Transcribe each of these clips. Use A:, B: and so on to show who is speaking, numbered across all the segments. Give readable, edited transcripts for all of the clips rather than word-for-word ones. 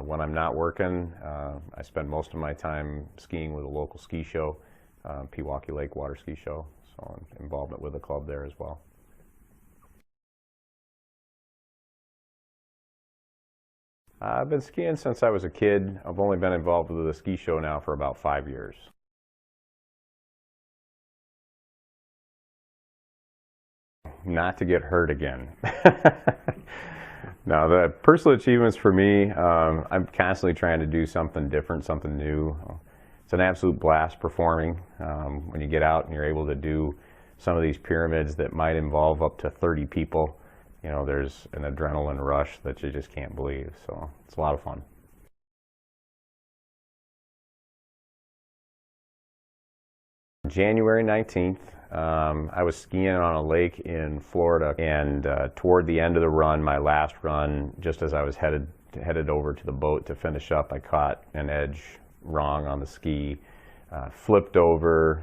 A: When I'm not working, I spend most of my time skiing with a local ski show, Pewaukee Lake Water Ski Show, so involvement with the club there as well. I've been skiing since I was a kid. I've only been involved with the ski show now for about 5 years. Not to get hurt again. Now, the personal achievements for me, I'm constantly trying to do something different, something new. It's an absolute blast performing. When you get out and you're able to do some of these pyramids that might involve up to 30 people, you know, there's an adrenaline rush that you just can't believe. So it's a lot of fun. January 19th, I was skiing on a lake in Florida, and toward the end of the run, my last run, just as I was headed over to the boat to finish up, I caught an edge wrong on the ski, flipped over.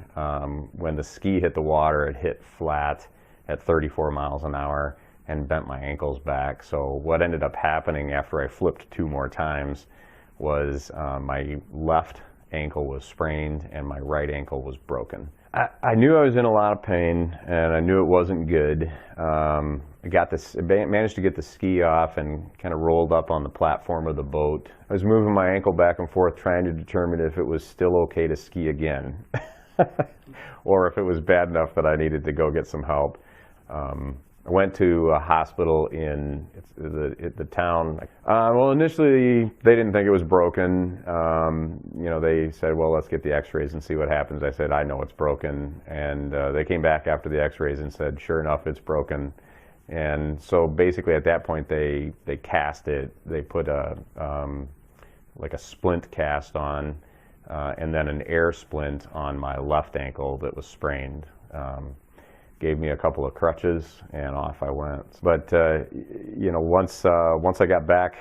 A: When the ski hit the water, it hit flat at 34 miles an hour and bent my ankles back. So what ended up happening after I flipped 2 more times was my left ankle was sprained and my right ankle was broken. I knew I was in a lot of pain and I knew it wasn't good. I managed to get the ski off and kind of rolled up on the platform of the boat. I was moving my ankle back and forth trying to determine if it was still okay to ski again or if it was bad enough that I needed to go get some help. I went to a hospital in the town. Well, initially they didn't think it was broken. You know, they said, well, let's get the x-rays and see what happens. I said, I know it's broken. And they came back after the x-rays and said, sure enough, it's broken. And so basically at that point they cast it. They put like a splint cast on and then an air splint on my left ankle that was sprained. Gave me a couple of crutches and off I went. But you know, once I got back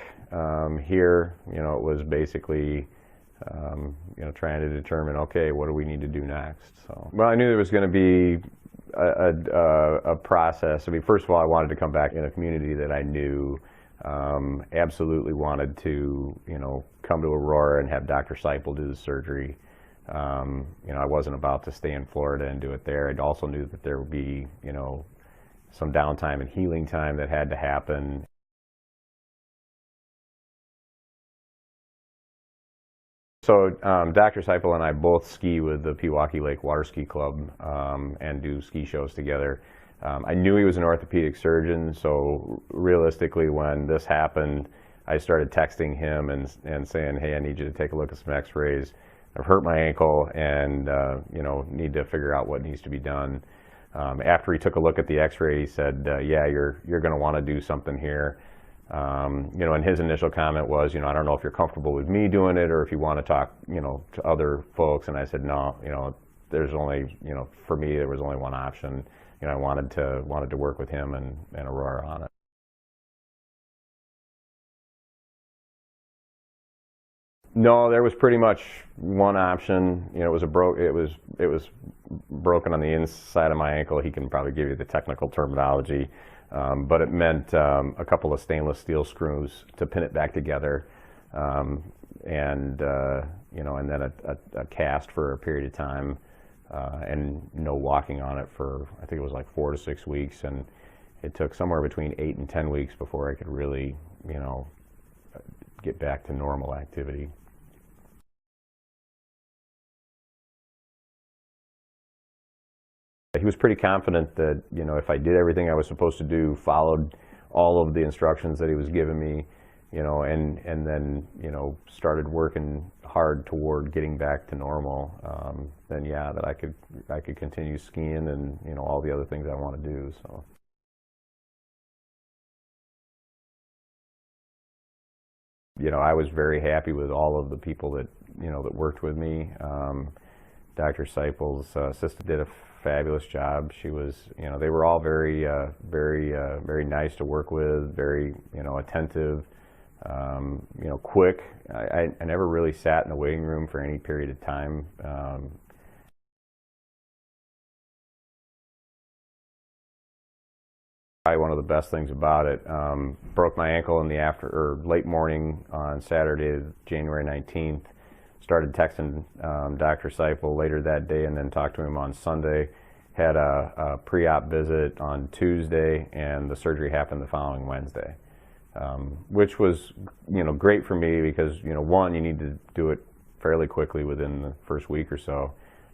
A: here, you know, it was basically you know, trying to determine, okay, what do we need to do next? So, well, I knew there was going to be a process. I mean, first of all, I wanted to come back in a community that I knew. Absolutely wanted to, you know, come to Aurora and have Dr. Seipel do the surgery. You know, I wasn't about to stay in Florida and do it there. I also knew that there would be, you know, some downtime and healing time that had to happen. So Dr. Seipel and I both ski with the Pewaukee Lake Water Ski Club and do ski shows together. I knew he was an orthopedic surgeon, so realistically when this happened, I started texting him and saying, hey, I need you to take a look at some x-rays. I've hurt my ankle and you know, need to figure out what needs to be done. After he took a look at the x-ray, he said, yeah, you're going to want to do something here. You know, and his initial comment was, you know, I don't know if you're comfortable with me doing it or if you want to talk, you know, to other folks. And I said, no, you know, there's only, you know, for me, there was only one option. You know, I wanted to work with him and Aurora on it. No, there was pretty much one option. You know, it was broken on the inside of my ankle. He can probably give you the technical terminology, but it meant a couple of stainless steel screws to pin it back together, and you know, and then a cast for a period of time, and no walking on it for, I think it was like 4 to 6 weeks, and it took somewhere between 8 and 10 weeks before I could really, you know, get back to normal activity. He was pretty confident that, you know, if I did everything I was supposed to do, followed all of the instructions that he was giving me, you know, and then, you know, started working hard toward getting back to normal, then yeah, that I could continue skiing and, you know, all the other things I want to do. So. You know, I was very happy with all of the people that, you know, that worked with me. Dr. Seipel's assistant did a fabulous job. She was, you know, they were all very nice to work with, very, you know, attentive, you know, quick. I never really sat in the waiting room for any period of time. Probably one of the best things about it. Broke my ankle in the late morning on Saturday, January 19th. Started texting Dr. Seipel later that day, and then talked to him on Sunday. Had a pre-op visit on Tuesday, and the surgery happened the following Wednesday, which was, great for me because, one, you need to do it fairly quickly within the first week or so,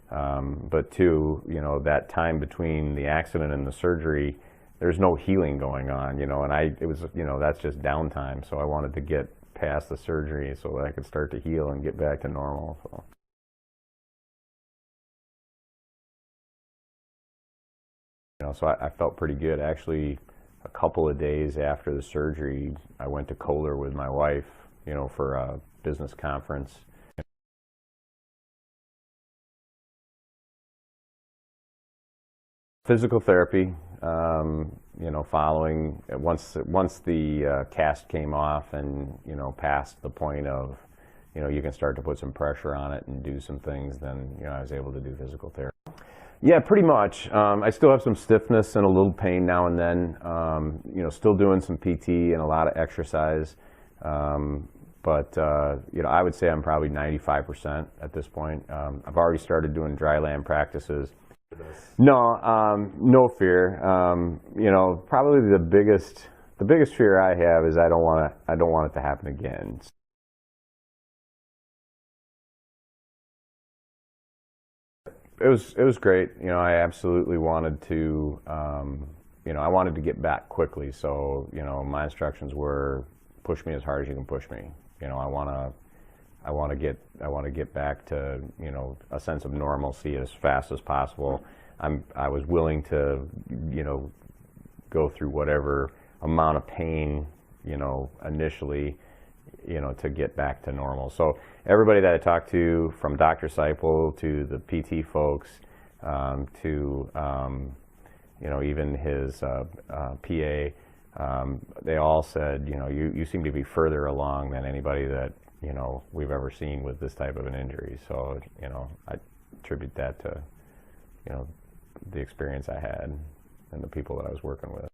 A: but two, that time between the accident and the surgery, there's no healing going on, and it was, that's just downtime. So I wanted to get past the surgery so that I could start to heal and get back to normal. So I felt pretty good. Actually, a couple of days after the surgery, I went to Kohler with my wife, for a business conference. Physical therapy, following, once the cast came off and, past the point of, you can start to put some pressure on it and do some things, then, I was able to do physical therapy. Yeah, pretty much. I still have some stiffness and a little pain now and then. Still doing some PT and a lot of exercise. But I would say I'm probably 95% at this point. I've already started doing dry land practices. No, no fear. Probably the biggest fear I have is I don't want it to happen again. It was great. I absolutely wanted to, I wanted to get back quickly. So, my instructions were push me as hard as you can push me. I want to get back to, a sense of normalcy as fast as possible. I was willing to, go through whatever amount of pain, initially, to get back to normal. So everybody that I talked to, from Dr. Seipel to the PT folks, to even his PA, they all said, you seem to be further along than anybody that we've ever seen with this type of an injury. So I attribute that to the experience I had and the people that I was working with.